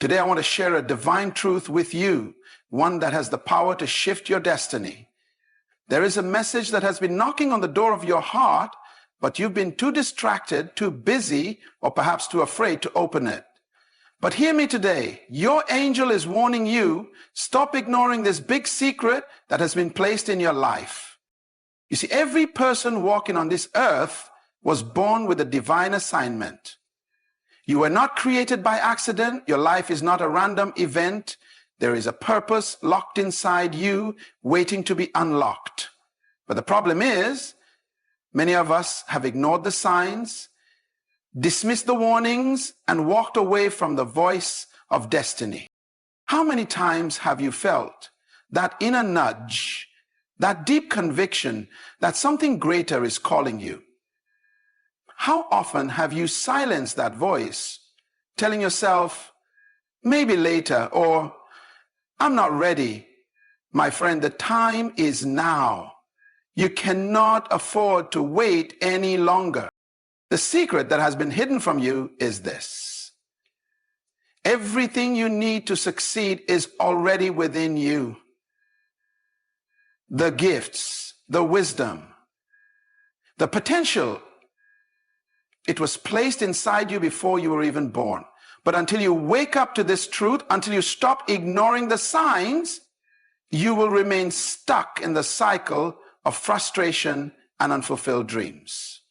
Today, I want to share a divine truth with you, one that has the power to shift your destiny. There is a message that has been knocking on the door of your heart, but you've been too distracted, too busy, or perhaps too afraid to open it. But hear me today. Your angel is warning you, stop ignoring this big secret that has been placed in your life. You see, every person walking on this earth was born with a divine assignment. You were not created by accident. Your life is not a random event. There is a purpose locked inside you, waiting to be unlocked. But the problem is, many of us have ignored the signs, dismissed the warnings, and walked away from the voice of destiny. How many times have you felt that inner nudge, that deep conviction that something greater is calling you? How often have you silenced that voice, telling yourself, maybe later, or I'm not ready? My friend, the time is now. You cannot afford to wait any longer. The secret that has been hidden from you is this: everything you need to succeed is already within you. The gifts, the wisdom, the potential, it was placed inside you before you were even born. But until you wake up to this truth, until you stop ignoring the signs, you will remain stuck in the cycle of frustration and unfulfilled dreams.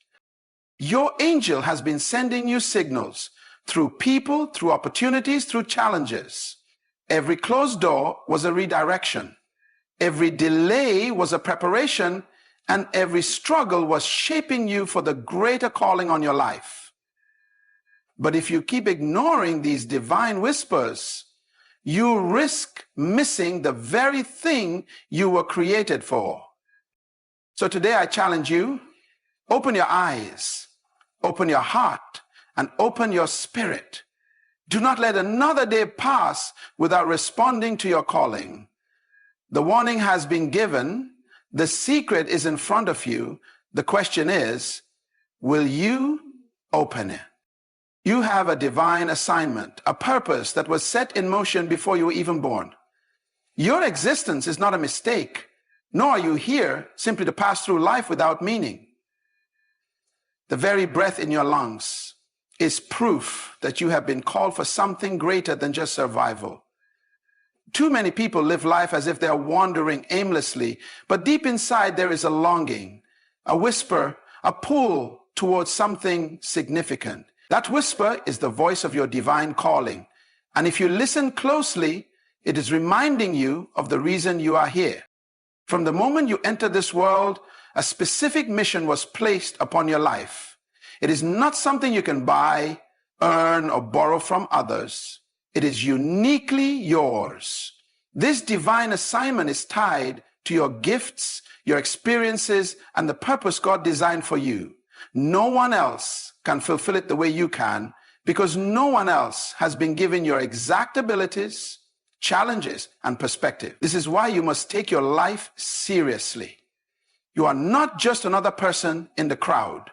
Your angel has been sending you signals through people, through opportunities, through challenges. Every closed door was a redirection. Every delay was a preparation, and every struggle was shaping you for the greater calling on your life. But if you keep ignoring these divine whispers, you risk missing the very thing you were created for. So today I challenge you, open your eyes, open your heart, and open your spirit. Do not let another day pass without responding to your calling. The warning has been given. The secret is in front of you. The question is, will you open it? You have a divine assignment, a purpose that was set in motion before you were even born. Your existence is not a mistake, nor are you here simply to pass through life without meaning. The very breath in your lungs is proof that you have been called for something greater than just survival. Too many people live life as if they are wandering aimlessly, but deep inside there is a longing, a whisper, a pull towards something significant. That whisper is the voice of your divine calling. And if you listen closely, it is reminding you of the reason you are here. From the moment you enter this world, a specific mission was placed upon your life. It is not something you can buy, earn, or borrow from others. It is uniquely yours. This divine assignment is tied to your gifts, your experiences, and the purpose God designed for you. No one else can fulfill it the way you can, because no one else has been given your exact abilities, challenges, and perspective. This is why you must take your life seriously. You are not just another person in the crowd.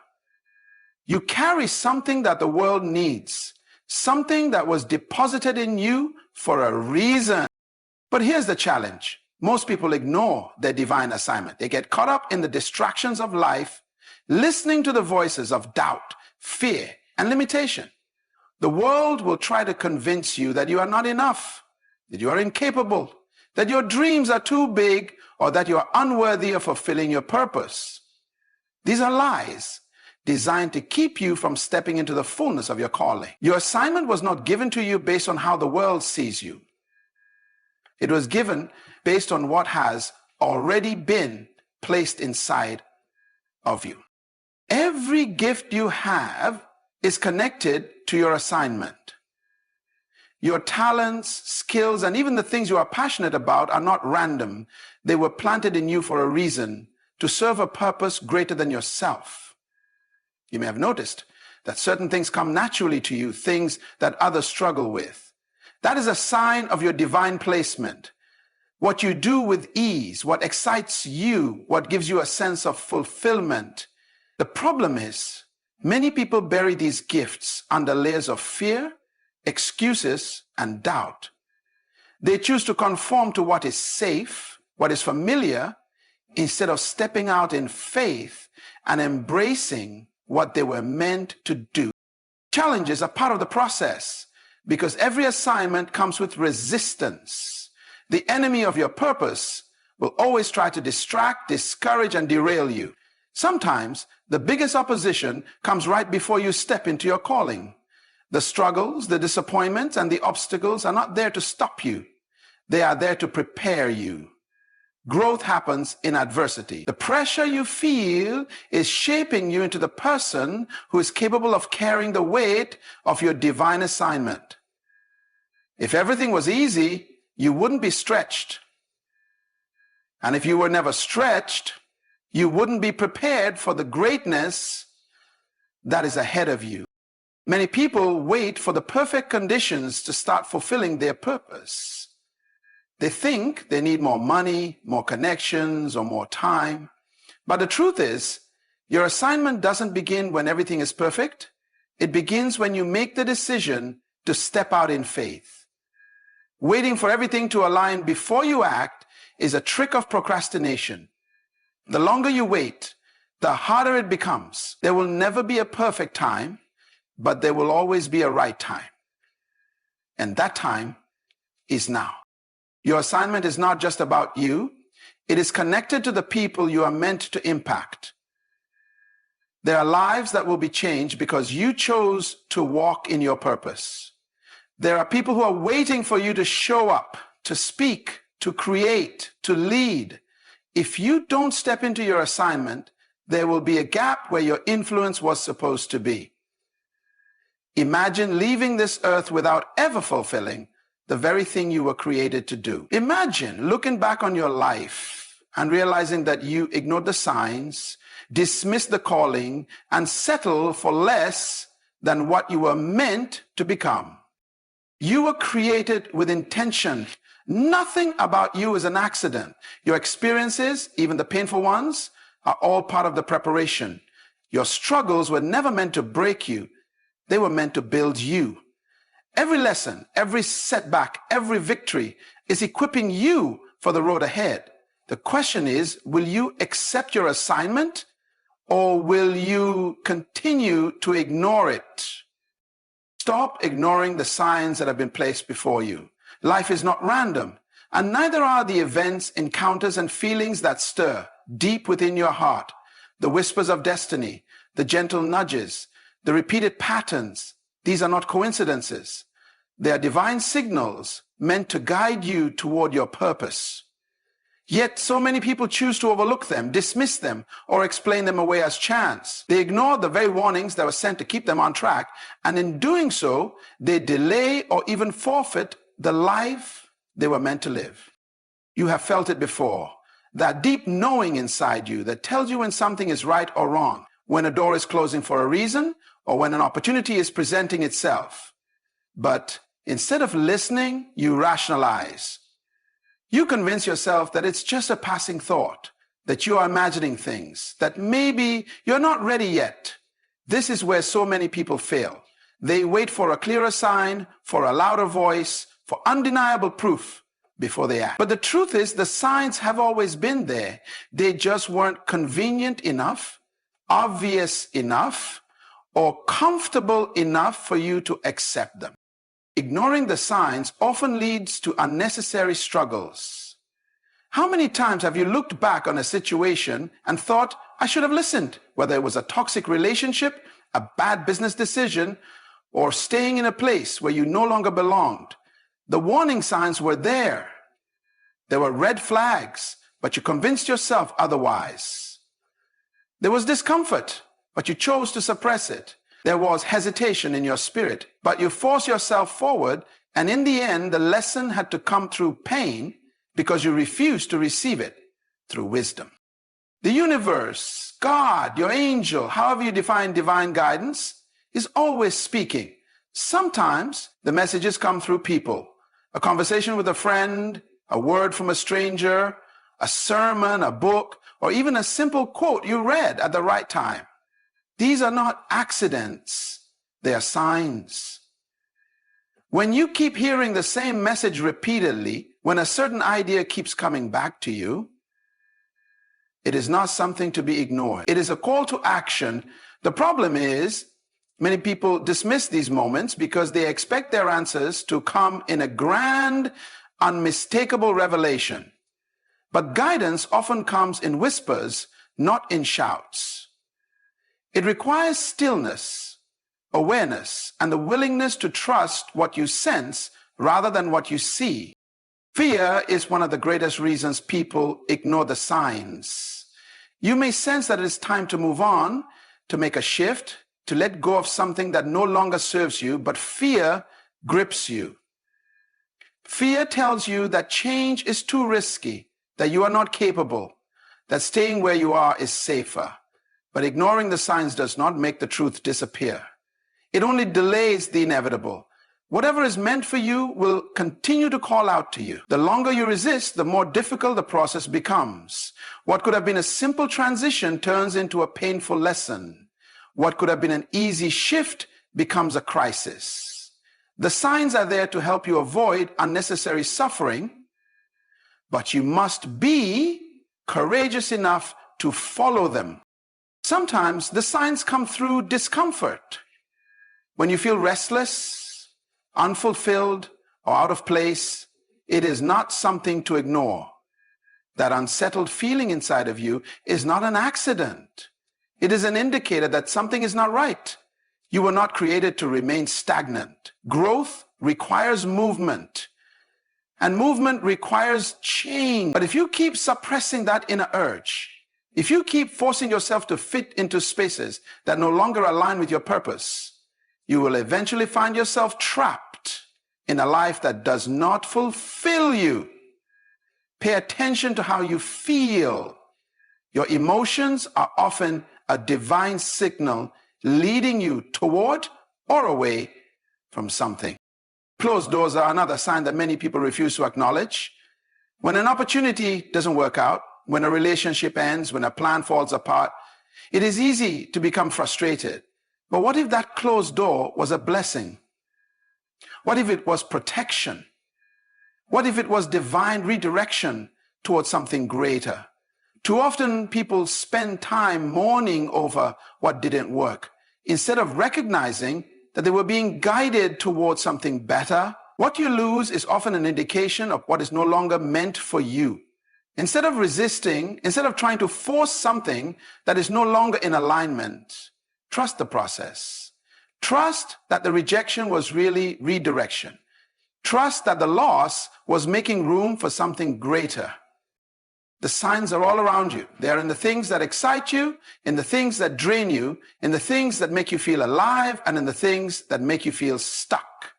You carry something that the world needs, something that was deposited in you for a reason. But here's the challenge. Most people ignore their divine assignment. They get caught up in the distractions of life, listening to the voices of doubt, fear, and limitation. The world will try to convince you that you are not enough, that you are incapable, that your dreams are too big, or that you are unworthy of fulfilling your purpose. These are lies designed to keep you from stepping into the fullness of your calling. Your assignment was not given to you based on how the world sees you. It was given based on what has already been placed inside of you. Every gift you have is connected to your assignment. Your talents, skills, and even the things you are passionate about are not random. They were planted in you for a reason, to serve a purpose greater than yourself. You may have noticed that certain things come naturally to you, things that others struggle with. That is a sign of your divine placement. What you do with ease, what excites you, what gives you a sense of fulfillment. The problem is, many people bury these gifts under layers of fear, excuses, and doubt. They choose to conform to what is safe, what is familiar, instead of stepping out in faith and embracing what they were meant to do. Challenges are part of the process because every assignment comes with resistance. The enemy of your purpose will always try to distract, discourage, and derail you. Sometimes the biggest opposition comes right before you step into your calling. The struggles, the disappointments, and the obstacles are not there to stop you. They are there to prepare you. Growth happens in adversity. The pressure you feel is shaping you into the person who is capable of carrying the weight of your divine assignment. If everything was easy, you wouldn't be stretched. And if you were never stretched, you wouldn't be prepared for the greatness that is ahead of you. Many people wait for the perfect conditions to start fulfilling their purpose. They think they need more money, more connections, or more time. But the truth is, your assignment doesn't begin when everything is perfect. It begins when you make the decision to step out in faith. Waiting for everything to align before you act is a trick of procrastination. The longer you wait, the harder it becomes. There will never be a perfect time, but there will always be a right time. And that time is now. Your assignment is not just about you. It is connected to the people you are meant to impact. There are lives that will be changed because you chose to walk in your purpose. There are people who are waiting for you to show up, to speak, to create, to lead. If you don't step into your assignment, there will be a gap where your influence was supposed to be. Imagine leaving this earth without ever fulfilling the very thing you were created to do. Imagine looking back on your life and realizing that you ignored the signs, dismissed the calling, and settled for less than what you were meant to become. You were created with intention. Nothing about you is an accident. Your experiences, even the painful ones, are all part of the preparation. Your struggles were never meant to break you. They were meant to build you. Every lesson, every setback, every victory is equipping you for the road ahead. The question is, will you accept your assignment or will you continue to ignore it? Stop ignoring the signs that have been placed before you. Life is not random, and neither are the events, encounters, and feelings that stir deep within your heart. The whispers of destiny, the gentle nudges, the repeated patterns, these are not coincidences. They are divine signals meant to guide you toward your purpose. Yet so many people choose to overlook them, dismiss them, or explain them away as chance. They ignore the very warnings that were sent to keep them on track, and in doing so, they delay or even forfeit the life they were meant to live. You have felt it before, that deep knowing inside you that tells you when something is right or wrong, when a door is closing for a reason, or when an opportunity is presenting itself. But instead of listening, you rationalize. You convince yourself that it's just a passing thought, that you are imagining things, that maybe you're not ready yet. This is where so many people fail. They wait for a clearer sign, for a louder voice, for undeniable proof before they act. But the truth is, the signs have always been there. They just weren't convenient enough, obvious enough, or comfortable enough for you to accept them. Ignoring the signs often leads to unnecessary struggles. How many times have you looked back on a situation and thought, I should have listened, whether it was a toxic relationship, a bad business decision, or staying in a place where you no longer belonged? The warning signs were there. There were red flags, but you convinced yourself otherwise. There was discomfort, but you chose to suppress it. There was hesitation in your spirit, but you forced yourself forward, and in the end, the lesson had to come through pain because you refused to receive it through wisdom. The universe, God, your angel, however you define divine guidance, is always speaking. Sometimes the messages come through people. A conversation with a friend, a word from a stranger, a sermon, a book, or even a simple quote you read at the right time. These are not accidents, they are signs. When you keep hearing the same message repeatedly, when a certain idea keeps coming back to you, it is not something to be ignored. It is a call to action. The problem is, many people dismiss these moments because they expect their answers to come in a grand, unmistakable revelation. But guidance often comes in whispers, not in shouts. It requires stillness, awareness, and the willingness to trust what you sense rather than what you see. Fear is one of the greatest reasons people ignore the signs. You may sense that it is time to move on, to make a shift, to let go of something that no longer serves you, but fear grips you. Fear tells you that change is too risky, that you are not capable, that staying where you are is safer. But ignoring the signs does not make the truth disappear. It only delays the inevitable. Whatever is meant for you will continue to call out to you. The longer you resist, the more difficult the process becomes. What could have been a simple transition turns into a painful lesson. What could have been an easy shift becomes a crisis. The signs are there to help you avoid unnecessary suffering, but you must be courageous enough to follow them. Sometimes the signs come through discomfort. When you feel restless, unfulfilled, or out of place, it is not something to ignore. That unsettled feeling inside of you is not an accident. It is an indicator that something is not right. You were not created to remain stagnant. Growth requires movement, and movement requires change. But if you keep suppressing that inner urge, if you keep forcing yourself to fit into spaces that no longer align with your purpose, you will eventually find yourself trapped in a life that does not fulfill you. Pay attention to how you feel. Your emotions are often a divine signal leading you toward or away from something. Closed doors are another sign that many people refuse to acknowledge. When an opportunity doesn't work out, when a relationship ends, when a plan falls apart, it is easy to become frustrated. But what if that closed door was a blessing? What if it was protection? What if it was divine redirection towards something greater? Too often people spend time mourning over what didn't work, instead of recognizing that they were being guided towards something better. What you lose is often an indication of what is no longer meant for you. Instead of resisting, instead of trying to force something that is no longer in alignment, trust the process. Trust that the rejection was really redirection. Trust that the loss was making room for something greater. The signs are all around you. They are in the things that excite you, in the things that drain you, in the things that make you feel alive, and in the things that make you feel stuck.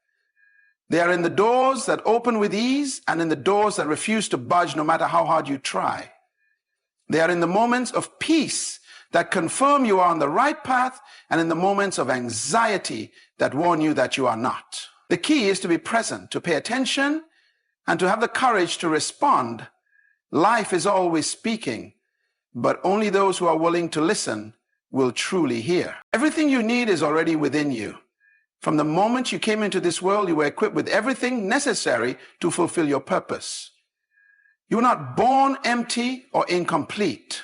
They are in the doors that open with ease and in the doors that refuse to budge no matter how hard you try. They are in the moments of peace that confirm you are on the right path, and in the moments of anxiety that warn you that you are not. The key is to be present, to pay attention, and to have the courage to respond. Life is always speaking, but only those who are willing to listen will truly hear. Everything you need is already within you. From the moment you came into this world, you were equipped with everything necessary to fulfill your purpose. You were not born empty or incomplete.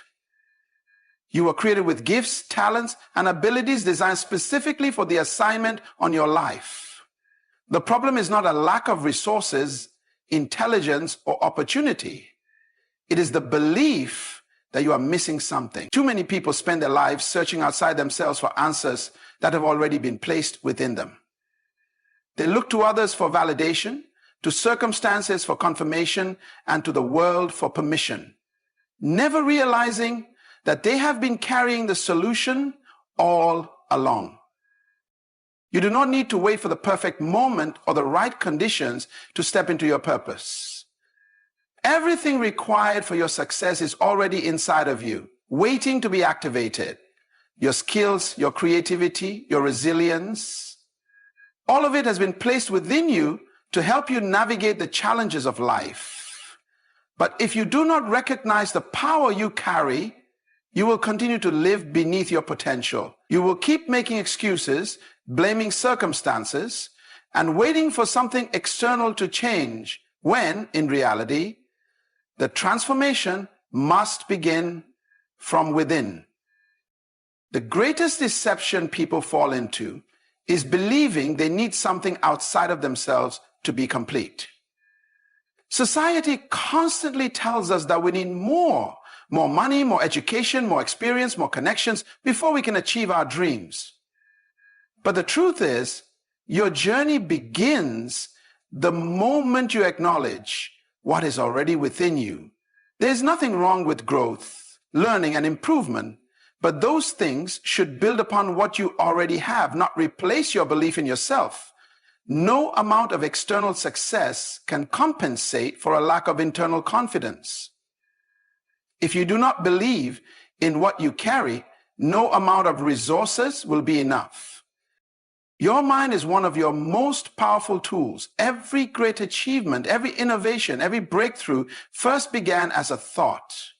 You were created with gifts, talents, and abilities designed specifically for the assignment on your life. The problem is not a lack of resources, intelligence, or opportunity. It is the belief that you are missing something. Too many people spend their lives searching outside themselves for answers that have already been placed within them. They look to others for validation, to circumstances for confirmation, and to the world for permission, never realizing that they have been carrying the solution all along. You do not need to wait for the perfect moment or the right conditions to step into your purpose. Everything required for your success is already inside of you, waiting to be activated. Your skills, your creativity, your resilience, all of it has been placed within you to help you navigate the challenges of life. But if you do not recognize the power you carry, you will continue to live beneath your potential. You will keep making excuses, blaming circumstances, and waiting for something external to change when, in reality, the transformation must begin from within. The greatest deception people fall into is believing they need something outside of themselves to be complete. Society constantly tells us that we need more money, more education, more experience, more connections before we can achieve our dreams. But the truth is, your journey begins the moment you acknowledge what is already within you. There's nothing wrong with growth, learning, and improvement, but those things should build upon what you already have, not replace your belief in yourself. No amount of external success can compensate for a lack of internal confidence. If you do not believe in what you carry, no amount of resources will be enough. Your mind is one of your most powerful tools. Every great achievement, every innovation, every breakthrough first began as a thought.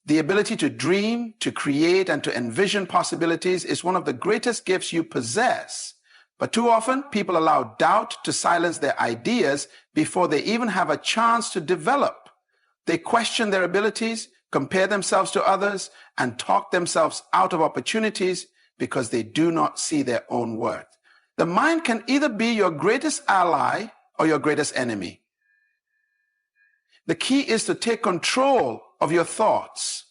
The ability to dream, to create, and to envision possibilities is one of the greatest gifts you possess. But too often, people allow doubt to silence their ideas before they even have a chance to develop. They question their abilities, compare themselves to others, and talk themselves out of opportunities because they do not see their own worth. The mind can either be your greatest ally or your greatest enemy. The key is to take control of your thoughts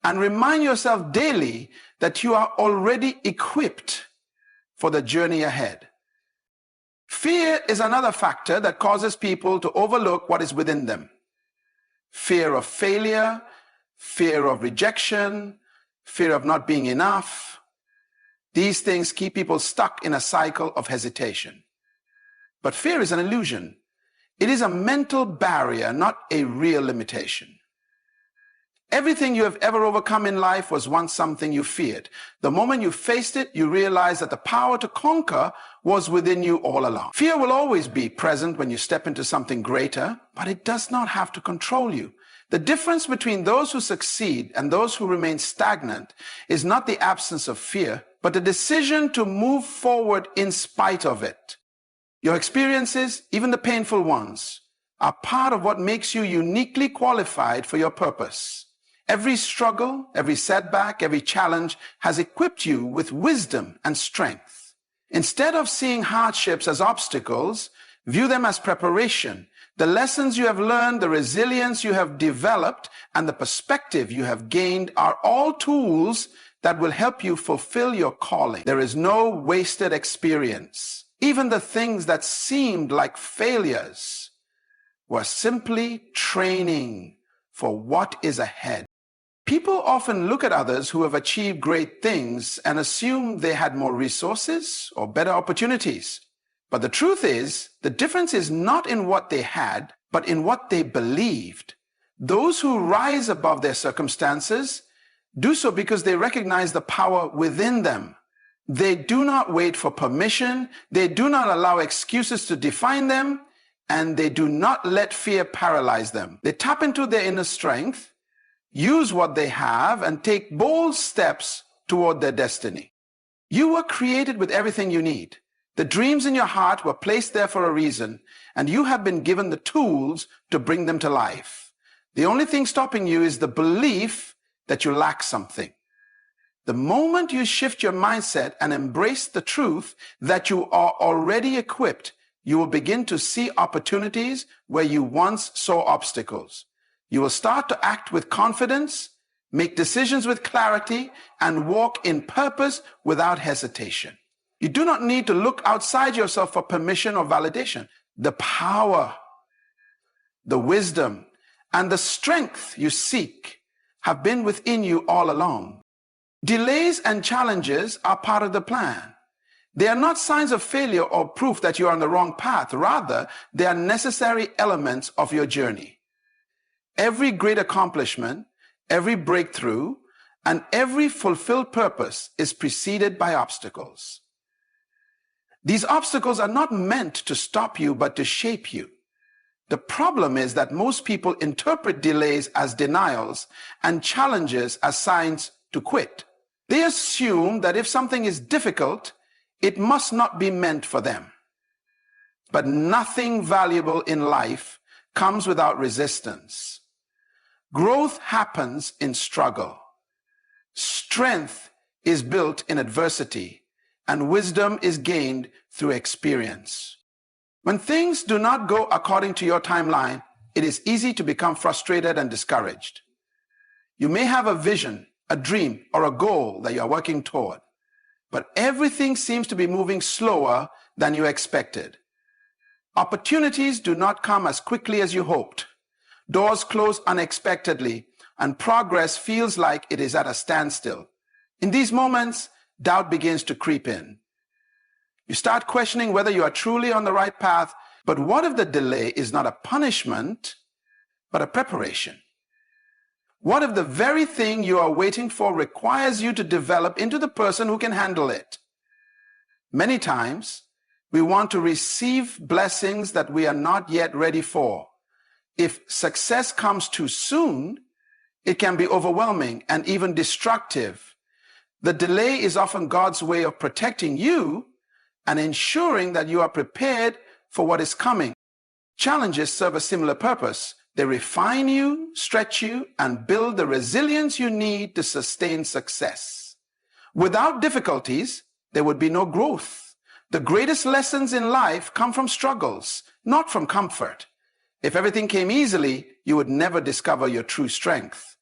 and remind yourself daily that you are already equipped for the journey ahead. Fear is another factor that causes people to overlook what is within them. Fear of failure, fear of rejection, fear of not being enough. These things keep people stuck in a cycle of hesitation. But fear is an illusion. It is a mental barrier, not a real limitation. Everything you have ever overcome in life was once something you feared. The moment you faced it, you realized that the power to conquer was within you all along. Fear will always be present when you step into something greater, but it does not have to control you. The difference between those who succeed and those who remain stagnant is not the absence of fear, but the decision to move forward in spite of it. Your experiences, even the painful ones, are part of what makes you uniquely qualified for your purpose. Every struggle, every setback, every challenge has equipped you with wisdom and strength. Instead of seeing hardships as obstacles, view them as preparation. The lessons you have learned, the resilience you have developed, and the perspective you have gained are all tools that will help you fulfill your calling. There is no wasted experience. Even the things that seemed like failures were simply training for what is ahead. People often look at others who have achieved great things and assume they had more resources or better opportunities. But the truth is, the difference is not in what they had, but in what they believed. Those who rise above their circumstances do so because they recognize the power within them. They do not wait for permission, they do not allow excuses to define them, and they do not let fear paralyze them. They tap into their inner strength, use what they have, and take bold steps toward their destiny. You were created with everything you need. The dreams in your heart were placed there for a reason, and you have been given the tools to bring them to life. The only thing stopping you is the belief that you lack something. The moment you shift your mindset and embrace the truth that you are already equipped, you will begin to see opportunities where you once saw obstacles. You will start to act with confidence, make decisions with clarity, and walk in purpose without hesitation. You do not need to look outside yourself for permission or validation. The power, the wisdom, and the strength you seek have been within you all along. Delays and challenges are part of the plan. They are not signs of failure or proof that you are on the wrong path. Rather, they are necessary elements of your journey. Every great accomplishment, every breakthrough, and every fulfilled purpose is preceded by obstacles. These obstacles are not meant to stop you, but to shape you. The problem is that most people interpret delays as denials and challenges as signs to quit. They assume that if something is difficult, it must not be meant for them. But nothing valuable in life comes without resistance. Growth happens in struggle. Strength is built in adversity, and wisdom is gained through experience. When things do not go according to your timeline, it is easy to become frustrated and discouraged. You may have a vision, a dream, or a goal that you are working toward, but everything seems to be moving slower than you expected. Opportunities do not come as quickly as you hoped. Doors close unexpectedly, and progress feels like it is at a standstill. In these moments, doubt begins to creep in. You start questioning whether you are truly on the right path, but what if the delay is not a punishment, but a preparation? What if the very thing you are waiting for requires you to develop into the person who can handle it? Many times, we want to receive blessings that we are not yet ready for. If success comes too soon, it can be overwhelming and even destructive. The delay is often God's way of protecting you and ensuring that you are prepared for what is coming. Challenges serve a similar purpose. They refine you, stretch you, and build the resilience you need to sustain success. Without difficulties, there would be no growth. The greatest lessons in life come from struggles, not from comfort. If everything came easily, you would never discover your true strength.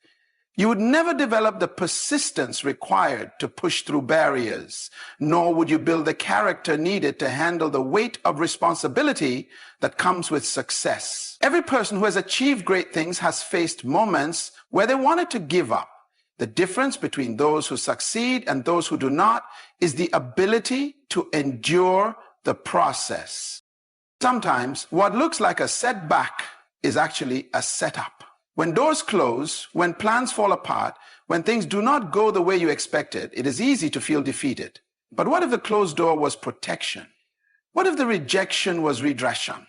You would never develop the persistence required to push through barriers, nor would you build the character needed to handle the weight of responsibility that comes with success. Every person who has achieved great things has faced moments where they wanted to give up. The difference between those who succeed and those who do not is the ability to endure the process. Sometimes what looks like a setback is actually a setup. When doors close, when plans fall apart, when things do not go the way you expected, it is easy to feel defeated. But what if the closed door was protection? What if the rejection was redirection?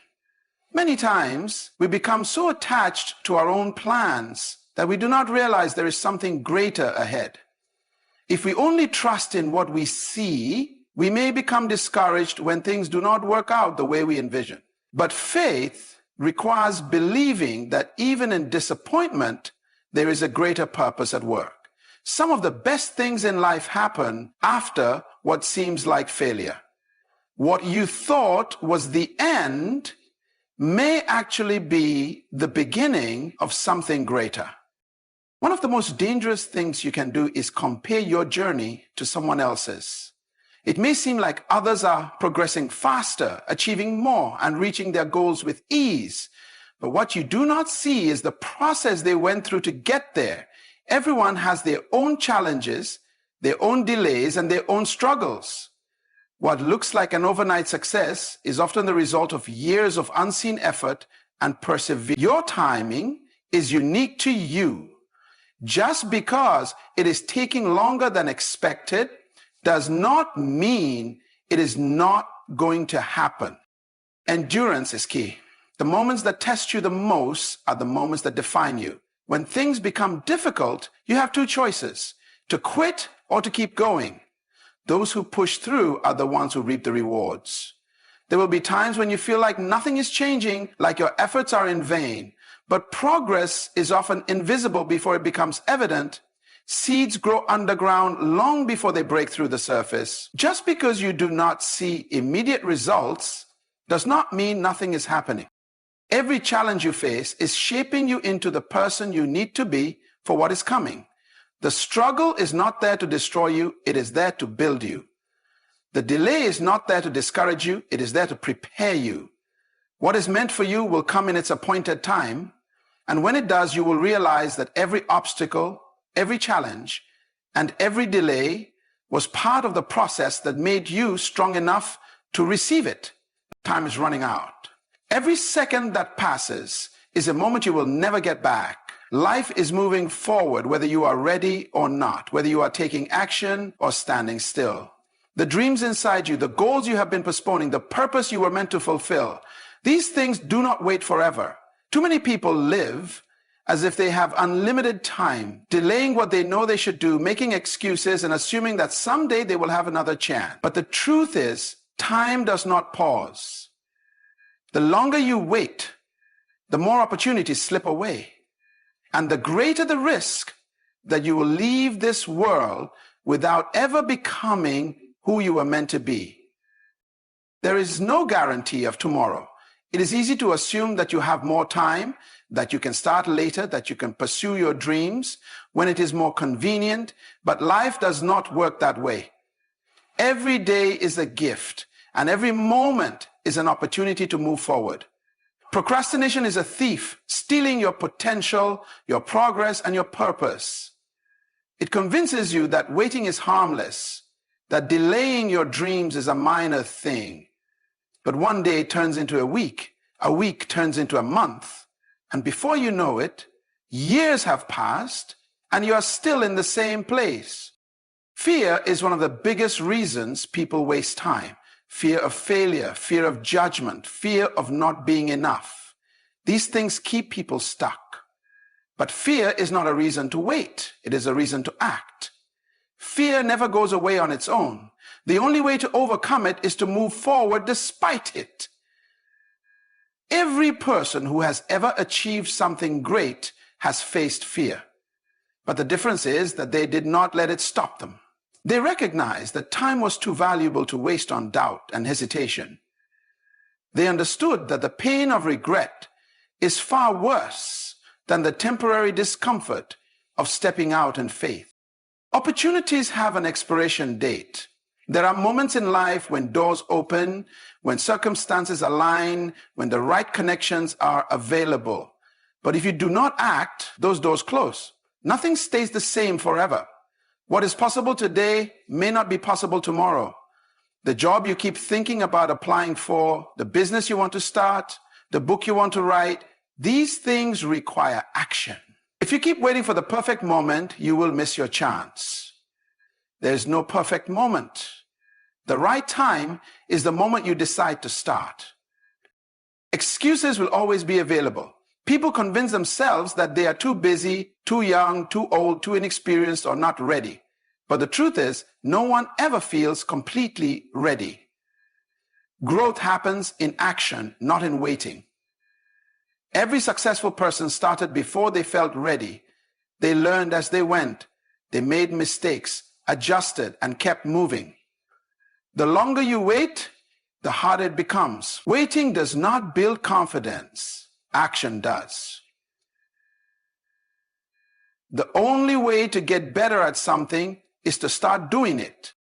Many times, we become so attached to our own plans that we do not realize there is something greater ahead. If we only trust in what we see, we may become discouraged when things do not work out the way we envision. But faith requires believing that even in disappointment, there is a greater purpose at work. Some of the best things in life happen after what seems like failure. What you thought was the end may actually be the beginning of something greater. One of the most dangerous things you can do is compare your journey to someone else's. It may seem like others are progressing faster, achieving more, and reaching their goals with ease. But what you do not see is the process they went through to get there. Everyone has their own challenges, their own delays, and their own struggles. What looks like an overnight success is often the result of years of unseen effort and perseverance. Your timing is unique to you. Just because it is taking longer than expected does not mean it is not going to happen. Endurance is key. The moments that test you the most are the moments that define you. When things become difficult, you have two choices: to quit or to keep going. Those who push through are the ones who reap the rewards. There will be times when you feel like nothing is changing, like your efforts are in vain. But progress is often invisible before it becomes evident. Seeds grow underground long before they break through the surface. Just because you do not see immediate results does not mean nothing is happening. Every challenge you face is shaping you into the person you need to be for what is coming. The struggle is not there to destroy you, it is there to build you. The delay is not there to discourage you, it is there to prepare you. What is meant for you will come in its appointed time, and when it does, you will realize that every obstacle, every challenge, and every delay was part of the process that made you strong enough to receive it. Time is running out. Every second that passes is a moment you will never get back. Life is moving forward whether you are ready or not, whether you are taking action or standing still. The dreams inside you, the goals you have been postponing, the purpose you were meant to fulfill, these things do not wait forever. Too many people live as if they have unlimited time, delaying what they know they should do, making excuses and assuming that someday they will have another chance. But the truth is, time does not pause. The longer you wait, the more opportunities slip away. And the greater the risk that you will leave this world without ever becoming who you were meant to be. There is no guarantee of tomorrow. It is easy to assume that you have more time, that you can start later, that you can pursue your dreams when it is more convenient, but life does not work that way. Every day is a gift, and every moment is an opportunity to move forward. Procrastination is a thief, stealing your potential, your progress, and your purpose. It convinces you that waiting is harmless, that delaying your dreams is a minor thing. But one day turns into a week turns into a month, and before you know it, years have passed, and you are still in the same place. Fear is one of the biggest reasons people waste time. Fear of failure, fear of judgment, fear of not being enough. These things keep people stuck. But fear is not a reason to wait. It is a reason to act. Fear never goes away on its own. The only way to overcome it is to move forward despite it. Every person who has ever achieved something great has faced fear. But the difference is that they did not let it stop them. They recognized that time was too valuable to waste on doubt and hesitation. They understood that the pain of regret is far worse than the temporary discomfort of stepping out in faith. Opportunities have an expiration date. There are moments in life when doors open, when circumstances align, when the right connections are available. But if you do not act, those doors close. Nothing stays the same forever. What is possible today may not be possible tomorrow. The job you keep thinking about applying for, the business you want to start, the book you want to write, these things require action. If you keep waiting for the perfect moment, you will miss your chance. There's no perfect moment. The right time is the moment you decide to start. Excuses will always be available. People convince themselves that they are too busy, too young, too old, too inexperienced, or not ready. But the truth is, no one ever feels completely ready. Growth happens in action, not in waiting. Every successful person started before they felt ready. They learned as they went. They made mistakes, adjusted, and kept moving. The longer you wait, the harder it becomes. Waiting does not build confidence. Action does. The only way to get better at something is to start doing it.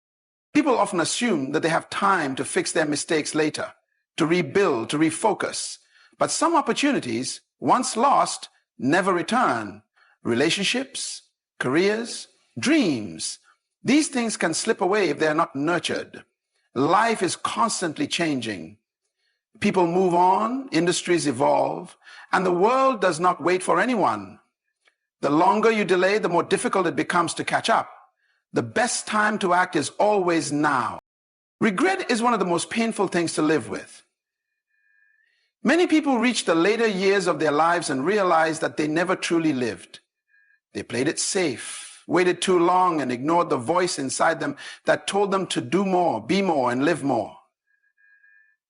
People often assume that they have time to fix their mistakes later, to rebuild, to refocus. But some opportunities, once lost, never return. Relationships, careers, dreams. These things can slip away if they are not nurtured. Life is constantly changing. People move on, industries evolve, and the world does not wait for anyone. The longer you delay, the more difficult it becomes to catch up. The best time to act is always now. Regret is one of the most painful things to live with. Many people reach the later years of their lives and realize that they never truly lived. They played it safe, waited too long, and ignored the voice inside them that told them to do more, be more, and live more.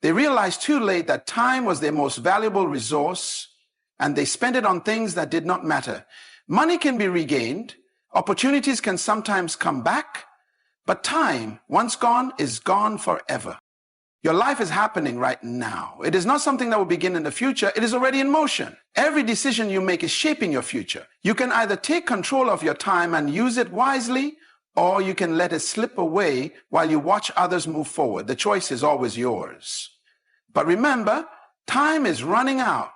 They realized too late that time was their most valuable resource, and they spent it on things that did not matter. Money can be regained, opportunities can sometimes come back, but time, once gone, is gone forever. Your life is happening right now. It is not something that will begin in the future. It is already in motion. Every decision you make is shaping your future. You can either take control of your time and use it wisely, or you can let it slip away while you watch others move forward. The choice is always yours. But remember, time is running out.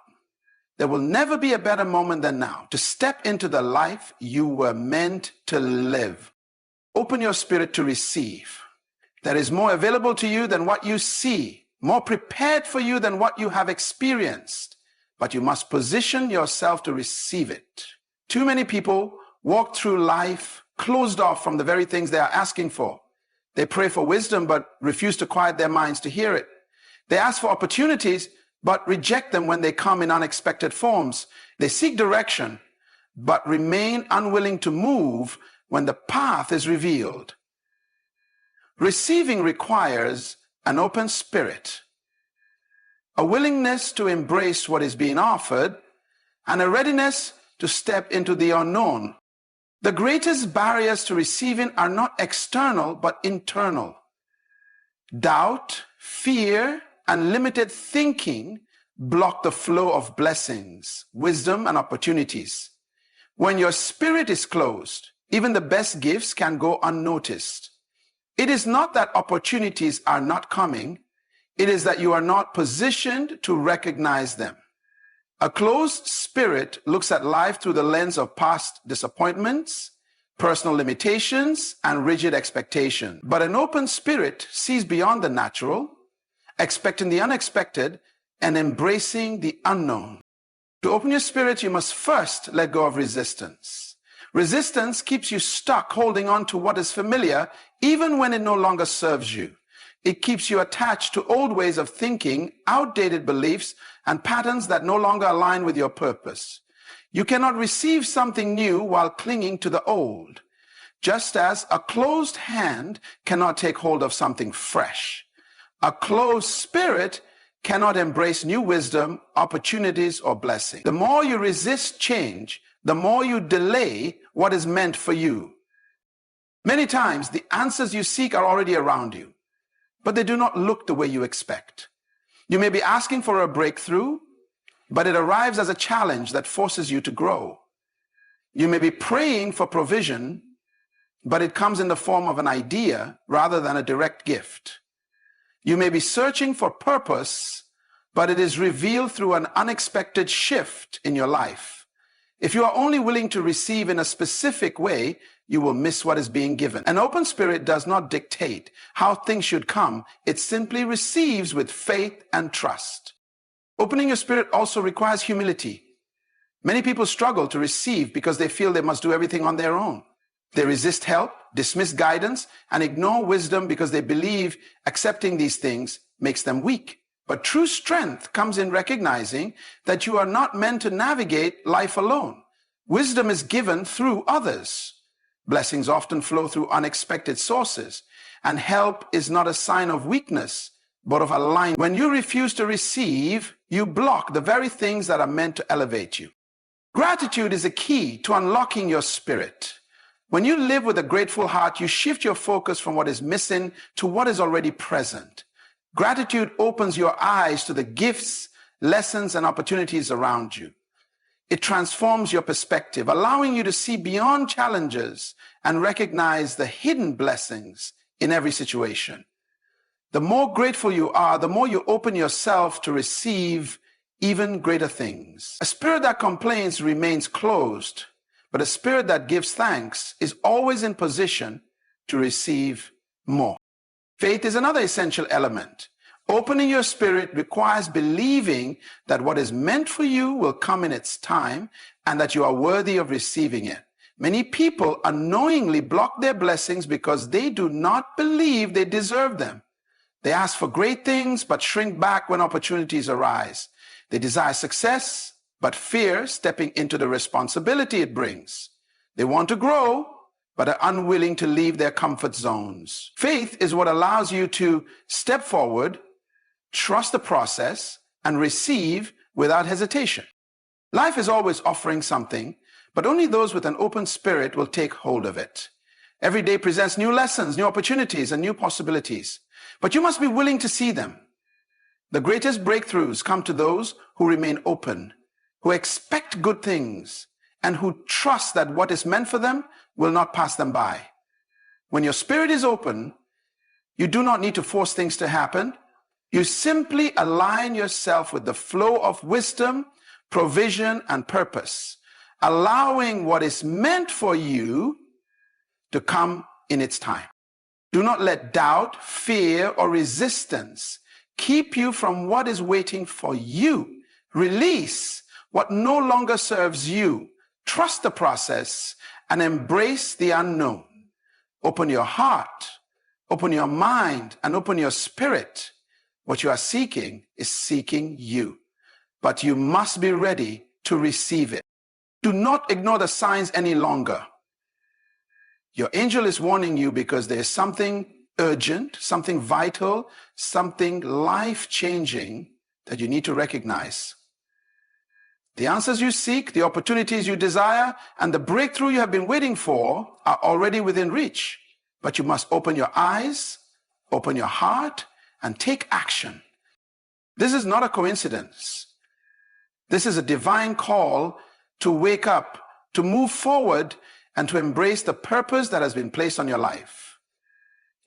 There will never be a better moment than now to step into the life you were meant to live. Open your spirit to receive. There is more available to you than what you see, more prepared for you than what you have experienced, but you must position yourself to receive it. Too many people walk through life closed off from the very things they are asking for. They pray for wisdom, but refuse to quiet their minds to hear it. They ask for opportunities, but reject them when they come in unexpected forms. They seek direction, but remain unwilling to move when the path is revealed. Receiving requires an open spirit. a willingness to embrace what is being offered, and a readiness to step into the unknown. The greatest barriers to receiving are not external, but internal. Doubt, fear, and limited thinking block the flow of blessings, wisdom, and opportunities. When your spirit is closed, even the best gifts can go unnoticed. It is not that opportunities are not coming, it is that you are not positioned to recognize them. A closed spirit looks at life through the lens of past disappointments, personal limitations, and rigid expectation. But an open spirit sees beyond the natural, expecting the unexpected, and embracing the unknown. To open your spirit, you must first let go of resistance. Resistance keeps you stuck holding on to what is familiar, even when it no longer serves you. It keeps you attached to old ways of thinking, outdated beliefs, and patterns that no longer align with your purpose. You cannot receive something new while clinging to the old, just as a closed hand cannot take hold of something fresh. A closed spirit cannot embrace new wisdom, opportunities, or blessing. The more you resist change, the more you delay what is meant for you. Many times, the answers you seek are already around you, but they do not look the way you expect. You may be asking for a breakthrough, but it arrives as a challenge that forces you to grow. You may be praying for provision, but it comes in the form of an idea rather than a direct gift. You may be searching for purpose, but it is revealed through an unexpected shift in your life. If you are only willing to receive in a specific way, you will miss what is being given. An open spirit does not dictate how things should come. It simply receives with faith and trust. Opening your spirit also requires humility. Many people struggle to receive because they feel they must do everything on their own. They resist help, dismiss guidance, and ignore wisdom because they believe accepting these things makes them weak. But true strength comes in recognizing that you are not meant to navigate life alone. Wisdom is given through others. Blessings often flow through unexpected sources, and help is not a sign of weakness, but of alignment. When you refuse to receive, you block the very things that are meant to elevate you. Gratitude is a key to unlocking your spirit. When you live with a grateful heart, you shift your focus from what is missing to what is already present. Gratitude opens your eyes to the gifts, lessons, and opportunities around you. It transforms your perspective, allowing you to see beyond challenges and recognize the hidden blessings in every situation. The more grateful you are, the more you open yourself to receive even greater things. A spirit that complains remains closed, but a spirit that gives thanks is always in position to receive more. Faith is another essential element. Opening your spirit requires believing that what is meant for you will come in its time and that you are worthy of receiving it. Many people unknowingly block their blessings because they do not believe they deserve them. They ask for great things but shrink back when opportunities arise. They desire success but fear stepping into the responsibility it brings. They want to grow but are unwilling to leave their comfort zones. Faith is what allows you to step forward, trust the process, and receive without hesitation. Life is always offering something, but only those with an open spirit will take hold of it. Every day presents new lessons, new opportunities, and new possibilities, but you must be willing to see them. The greatest breakthroughs come to those who remain open, who expect good things, and who trust that what is meant for them will not pass them by. When your spirit is open, you do not need to force things to happen. You simply align yourself with the flow of wisdom, provision, and purpose, allowing what is meant for you to come in its time. Do not let doubt, fear, or resistance keep you from what is waiting for you. Release what no longer serves you. Trust the process and embrace the unknown. Open your heart, open your mind, and open your spirit. What you are seeking is seeking you, but you must be ready to receive it. Do not ignore the signs any longer. Your angel is warning you because there is something urgent, something vital, something life-changing that you need to recognize. The answers you seek, the opportunities you desire, and the breakthrough you have been waiting for are already within reach. But you must open your eyes, open your heart, and take action. This is not a coincidence. This is a divine call to wake up, to move forward, and to embrace the purpose that has been placed on your life.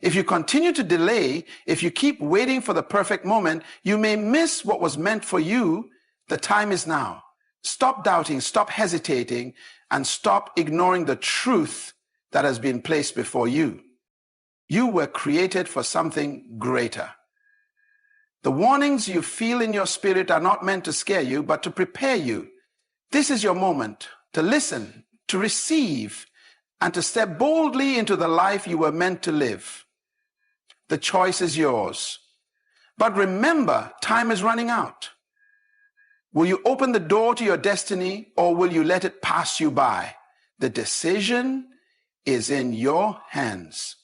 If you continue to delay, if you keep waiting for the perfect moment, you may miss what was meant for you. The time is now. Stop doubting, stop hesitating, and stop ignoring the truth that has been placed before you. You were created for something greater. The warnings you feel in your spirit are not meant to scare you, but to prepare you. This is your moment to listen, to receive, and to step boldly into the life you were meant to live. The choice is yours. But remember, time is running out. Will you open the door to your destiny, or will you let it pass you by? The decision is in your hands.